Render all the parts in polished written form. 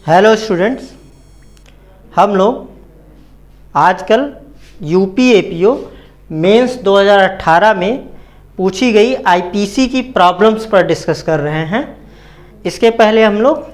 Hello students, हम लोग आजकल यूपी एपीओ मेंस 2018 में पूछी गई आईपीसी की प्रॉब्लम्स पर डिस्कस कर रहे हैं। इसके पहले हम लोग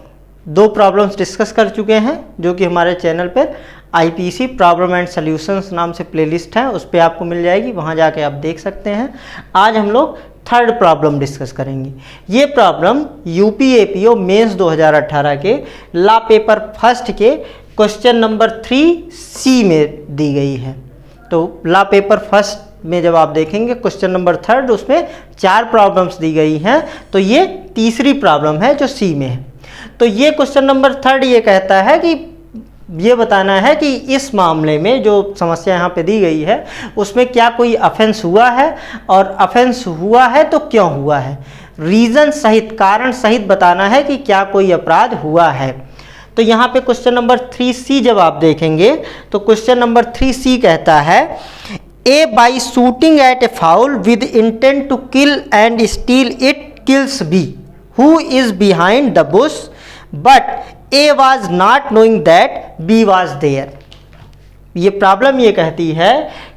दो प्रॉब्लम्स डिस्कस कर चुके हैं जो कि हमारे चैनल पर आईपीसी प्रॉब्लम एंड सॉल्यूशंस नाम से प्लेलिस्ट है, उस पर आपको मिल जाएगी, वहाँ जाके आप देख सकते हैं। आज हम लोग थर्ड प्रॉब्लम डिस्कस करेंगे। ये प्रॉब्लम यूपी एपीओ मेंस 2018 के लॉ पेपर फर्स्ट के क्वेश्चन नंबर 3C में दी गई है। तो लॉ पेपर फर्स्ट में जब आप देखेंगे क्वेश्चन नंबर थर्ड, उसमें 4 प्रॉब्लम्स दी गई हैं, तो ये तीसरी प्रॉब्लम है जो सी में है। तो ये क्वेश्चन नंबर थर्ड ये कहता है कि ये बताना है कि इस मामले में जो समस्या यहाँ पे दी गई है उसमें क्या कोई ऑफेंस हुआ है, और ऑफेंस हुआ है तो क्यों हुआ है, रीज़न सहित, कारण सहित बताना है कि क्या कोई अपराध हुआ है। तो यहाँ पे क्वेश्चन नंबर 3C जब आप देखेंगे तो क्वेश्चन नंबर 3C कहता है a by shooting at a foul with intent to kill and still it kills B who is behind the bush but A was not knowing that B was there। ये problem ये कहती है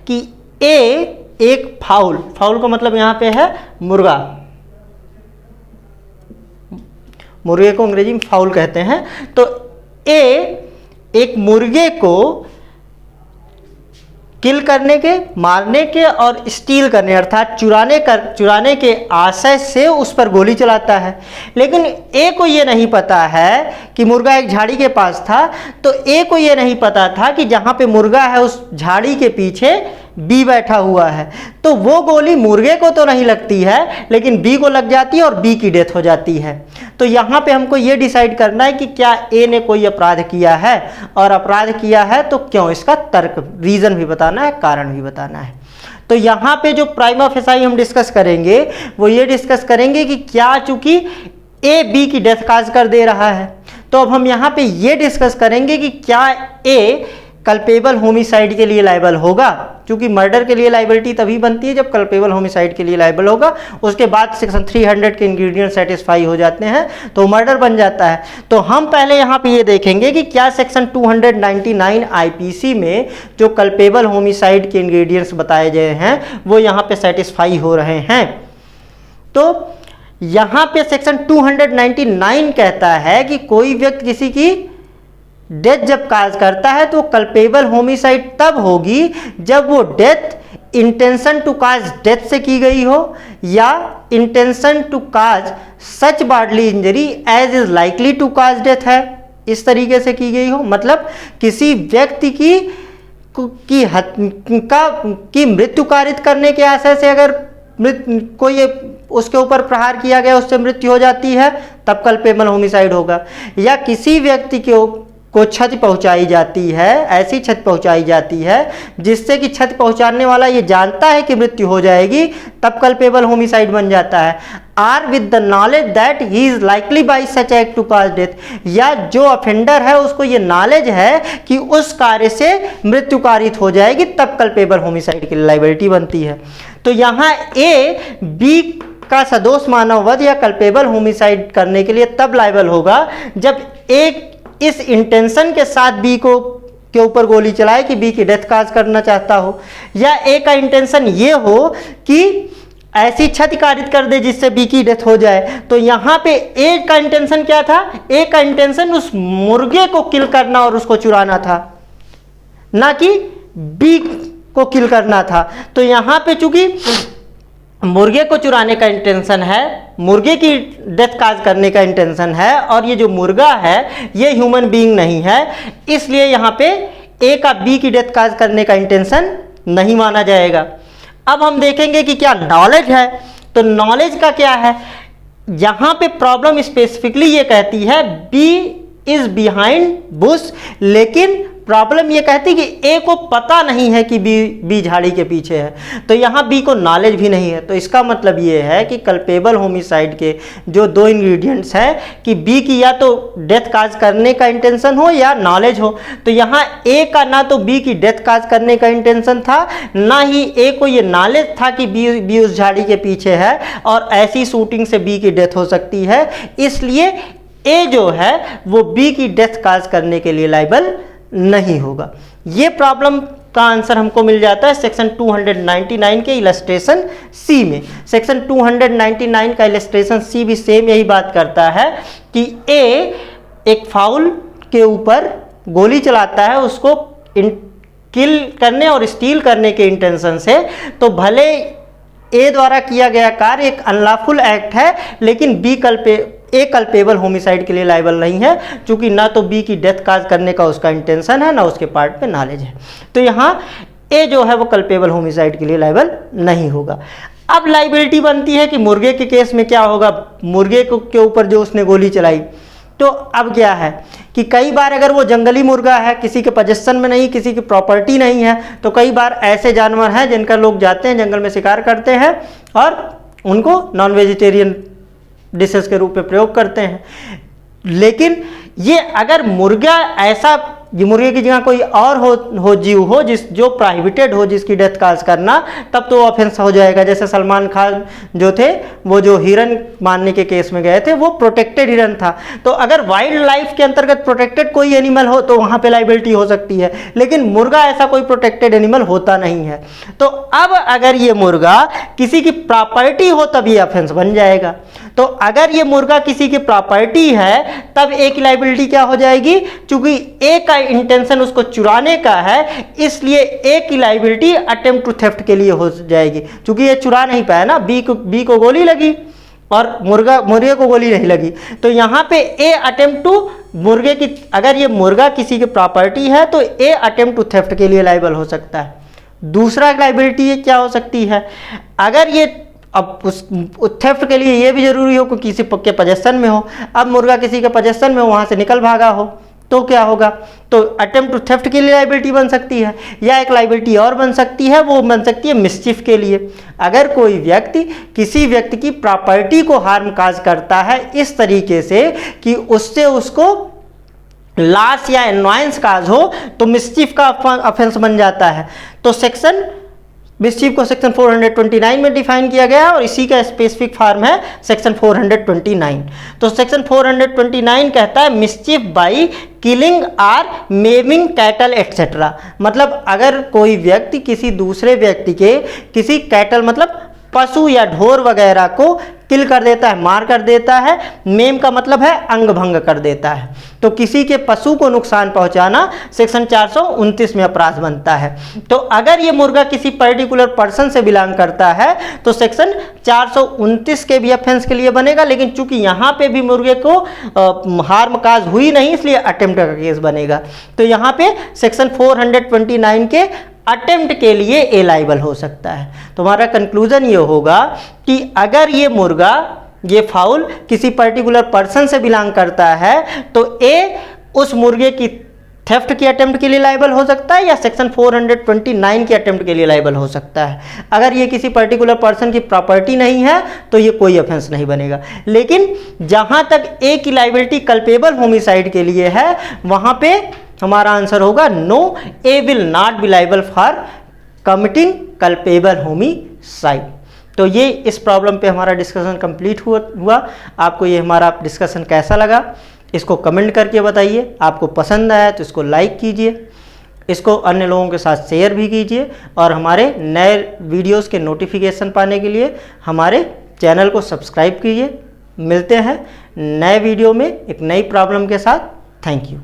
कि A एक foul का मतलब यहाँ पे है मुर्गा, मुर्गे को अंग्रेजी में फाउल कहते हैं। तो A एक मुर्गे को किल करने के, मारने के और स्टील करने अर्थात चुराने के आशय से उस पर गोली चलाता है। लेकिन ए को ये नहीं पता है कि मुर्गा एक झाड़ी के पास था, तो ए को ये नहीं पता था कि जहाँ पे मुर्गा है उस झाड़ी के पीछे बी बैठा हुआ है। तो वो गोली मुर्गे को तो नहीं लगती है लेकिन बी को लग जाती है और बी की डेथ हो जाती है। तो यहाँ पे हमको ये डिसाइड करना है कि क्या ए ने कोई अपराध किया है, और अपराध किया है तो क्यों, इसका तर्क, रीज़न भी बताना है, कारण भी बताना है। तो यहाँ पे जो प्राइमा फेसाई हम डिस्कस करेंगे वो ये डिस्कस करेंगे कि क्या चूंकि ए बी की डेथ काज कर दे रहा है, तो अब हम यहाँ पे ये डिस्कस करेंगे कि क्या ए कल्पेबल होमिसाइड के लिए लायबल होगा, क्योंकि मर्डर के लिए लाइबिलिटी तभी बनती है जब कल्पेबल होमिसाइड के लिए लायबल होगा। उसके बाद सेक्शन 300 के इंग्रेडिएंट सेटिस्फाई हो जाते हैं तो मर्डर बन जाता है। तो हम पहले यहाँ पे ये देखेंगे कि क्या सेक्शन 299 आईपीसी में जो कल्पेबल होमिसाइड के इंग्रेडिएंट्स बताए गए हैं वो यहाँ पे सेटिस्फाई हो रहे हैं। तो यहाँ पे सेक्शन 299 कहता है कि कोई व्यक्ति किसी की डेथ जब काज करता है तो कल्पेबल होमिसाइड तब होगी जब वो death intention to cause death से की गई हो या intention to cause such bodily injury as is likely to cause death है, इस तरीके से की गई हो। मतलब किसी व्यक्ति की मृत्यु कारित करने के आशय से अगर कोई उसके ऊपर प्रहार किया गया, उससे मृत्यु हो जाती है, तब कल्पेबल होमिसाइड होगा। या किसी व्यक्ति को क्षति पहुंचाई जाती है, ऐसी क्षति पहुंचाई जाती है जिससे कि क्षति पहुंचाने वाला ये जानता है कि मृत्यु हो जाएगी, तब कल्पेबल होमिसाइड बन जाता है। Or with the knowledge that he is likely by such act to cause death, या जो ऑफेंडर है उसको ये नॉलेज है कि उस कार्य से मृत्यु कारित हो जाएगी, तब कल्पेबल होमिसाइड की लायबिलिटी बनती है। तो यहाँ ए बी का सदोष मानववध या कल्पेबल होमिसाइड करने के लिए तब लायबल होगा जब एक इस इंटेंशन के साथ बी के ऊपर गोली चलाए कि बी की डेथ काज करना चाहता हो, या ए का इंटेंशन ये हो कि ऐसी क्षति कारित कर दे जिससे बी की डेथ हो जाए। तो यहाँ पे ए का इंटेंशन क्या था, ए का इंटेंशन उस मुर्गे को किल करना और उसको चुराना था, ना कि बी को किल करना था। तो यहाँ पे चूंकि मुर्गे को चुराने का इंटेंशन है, मुर्गे की डेथ काज करने का इंटेंशन है, और ये जो मुर्गा है ये ह्यूमन बीइंग नहीं है, इसलिए यहाँ पे ए का बी की डेथ काज करने का इंटेंशन नहीं माना जाएगा। अब हम देखेंगे कि क्या नॉलेज है। तो नॉलेज का क्या है, यहाँ पे प्रॉब्लम स्पेसिफिकली ये कहती है बी इज बिहाइंड बुश, लेकिन प्रॉब्लम ये कहती है कि ए को पता नहीं है कि बी झाड़ी के पीछे है, तो यहाँ बी को नॉलेज भी नहीं है। तो इसका मतलब ये है कि कल्पेबल होमिसाइड के जो दो इंग्रेडिएंट्स हैं कि बी की या तो डेथ काज करने का इंटेंशन हो या नॉलेज हो। तो यहाँ ए का ना तो बी की डेथ काज करने का इंटेंशन था, ना ही ए को ये नॉलेज था कि बी उस झाड़ी के पीछे है और ऐसी शूटिंग से बी की डेथ हो सकती है। इसलिए ए जो है वो बी की डेथ काज करने के लिए लायबल नहीं होगा। ये प्रॉब्लम का आंसर हमको मिल जाता है सेक्शन 299 के इलस्ट्रेशन सी में। सेक्शन 299 का इलस्ट्रेशन सी भी सेम यही बात करता है कि ए एक फाउल के ऊपर गोली चलाता है उसको किल करने और स्टील करने के इंटेंशन से, तो भले ए द्वारा किया गया कार्य एक अनलॉफुल एक्ट है, लेकिन ए कल्पेबल होमिसाइड के लिए लायबल नहीं है, क्योंकि ना तो बी की डेथ काज करने का उसका इंटेंशन है, ना उसके पार्ट पे नॉलेज है। तो यहाँ ए जो है वो कल्पेबल होमिसाइड के लिए लायबल नहीं होगा। अब लाइबिलिटी बनती है कि मुर्गे के केस में क्या होगा, मुर्गे के ऊपर जो उसने गोली चलाई, तो अब क्या है कि कई बार अगर वो जंगली मुर्गा है, किसी के पजेशन में नहीं, किसी की प्रॉपर्टी नहीं है, तो कई बार ऐसे जानवर हैं जिनका लोग जाते हैं जंगल में शिकार करते हैं और उनको नॉन वेजिटेरियन डिशेस के रूप में प्रयोग करते हैं। लेकिन ये अगर मुर्गा ऐसा, ये मुर्गे की जगह कोई और हो जीव हो जो प्रोहिबिटेड हो, जिसकी डेथ काज करना, तब तो ऑफेंस हो जाएगा। जैसे सलमान खान जो थे वो जो हिरन मारने के केस में गए थे, वो प्रोटेक्टेड हिरन था। तो अगर वाइल्ड लाइफ के अंतर्गत प्रोटेक्टेड कोई एनिमल हो तो वहाँ पे लाइबिलिटी हो सकती है, लेकिन मुर्गा ऐसा कोई प्रोटेक्टेड एनिमल होता नहीं है। तो अब अगर ये मुर्गा किसी की प्रॉपर्टी हो तब ये ऑफेंस बन जाएगा। तो अगर ये मुर्गा किसी की प्रॉपर्टी है तब ए की लाइबिलिटी क्या हो जाएगी, क्योंकि ए का इंटेंशन उसको चुराने का है, इसलिए ए की लाइबिलिटी अटेम्प्ट टू थेफ्ट के लिए हो जाएगी, क्योंकि ये चुरा नहीं पाया ना, बी को गोली लगी और मुर्गे को गोली नहीं लगी। तो यहाँ पे ए अटेम्प्ट टू मुर्गे की, अगर ये मुर्गा किसी की प्रॉपर्टी है तो ए अटेम्प्ट टू थेफ्ट के लिए लायबल हो सकता है। दूसरा लाइबिलिटी क्या हो सकती है, अगर ये अब उस थेफ्ट के लिए ये भी जरूरी हो कि किसी के पजेशन में हो। अब मुर्गा किसी के पजेशन में हो, वहाँ से निकल भागा हो, तो क्या होगा, तो अटेम्प्ट टू थेफ्ट के लिए लाइबिलिटी बन सकती है। या एक लाइबिलिटी और बन सकती है, वो बन सकती है मिसचिफ के लिए। अगर कोई व्यक्ति किसी व्यक्ति की प्रॉपर्टी को हार्म काज करता है इस तरीके से कि उससे उसको लॉस या एनवायंस काज हो, तो मिसचिफ का ऑफेंस बन जाता है। तो मिसचिफ को सेक्शन 429 में डिफाइन किया गया है और इसी का स्पेसिफिक फॉर्म है सेक्शन 429। तो सेक्शन 429 कहता है mischief by killing or maiming cattle etcetera. मतलब अगर कोई व्यक्ति किसी दूसरे व्यक्ति के किसी कैटल मतलब पशु या ढोर वगैरह को किल कर देता है, मार कर देता है। मेम का मतलब है अंग भंग कर देता है। तो किसी के पशु को नुकसान पहुंचाना सेक्शन 429 में अपराध बनता है। तो अगर ये मुर्गा किसी पर्टिकुलर पर्सन से बिलोंग करता है तो सेक्शन 429 के भी ऑफेंस के लिए बनेगा, लेकिन चूंकि यहाँ पे भी मुर्गे को हार्म काज हुई नहीं, इसलिए अटेम्प्ट का केस बनेगा। तो यहाँ पे सेक्शन 429 के अटेम्प्ट के लिए ए लायबल हो सकता है। तो हमारा कंक्लूजन ये होगा कि अगर ये मुर्गा, ये फाउल किसी पर्टिकुलर पर्सन से बिलोंग करता है तो ए उस मुर्गे की थेफ्ट की अटेम्प्ट के लिए लायबल हो सकता है या सेक्शन 429 के अटेम्प्ट के लिए लायबल हो सकता है। अगर ये किसी पर्टिकुलर पर्सन की प्रॉपर्टी नहीं है तो ये कोई ऑफेंस नहीं बनेगा। लेकिन जहां तक ए की लायबिलिटी कल्पेबल होमिसाइड के लिए है, वहां पे हमारा आंसर होगा no, A will not be liable for committing culpable homicide. तो ये इस प्रॉब्लम पे हमारा डिस्कशन कंप्लीट हुआ। आपको ये हमारा डिस्कशन कैसा लगा इसको कमेंट करके बताइए। आपको पसंद आया तो इसको लाइक कीजिए, इसको अन्य लोगों के साथ शेयर भी कीजिए और हमारे नए वीडियोस के नोटिफिकेशन पाने के लिए हमारे चैनल को सब्सक्राइब कीजिए। मिलते हैं नए वीडियो में एक नई प्रॉब्लम के साथ। Thank you.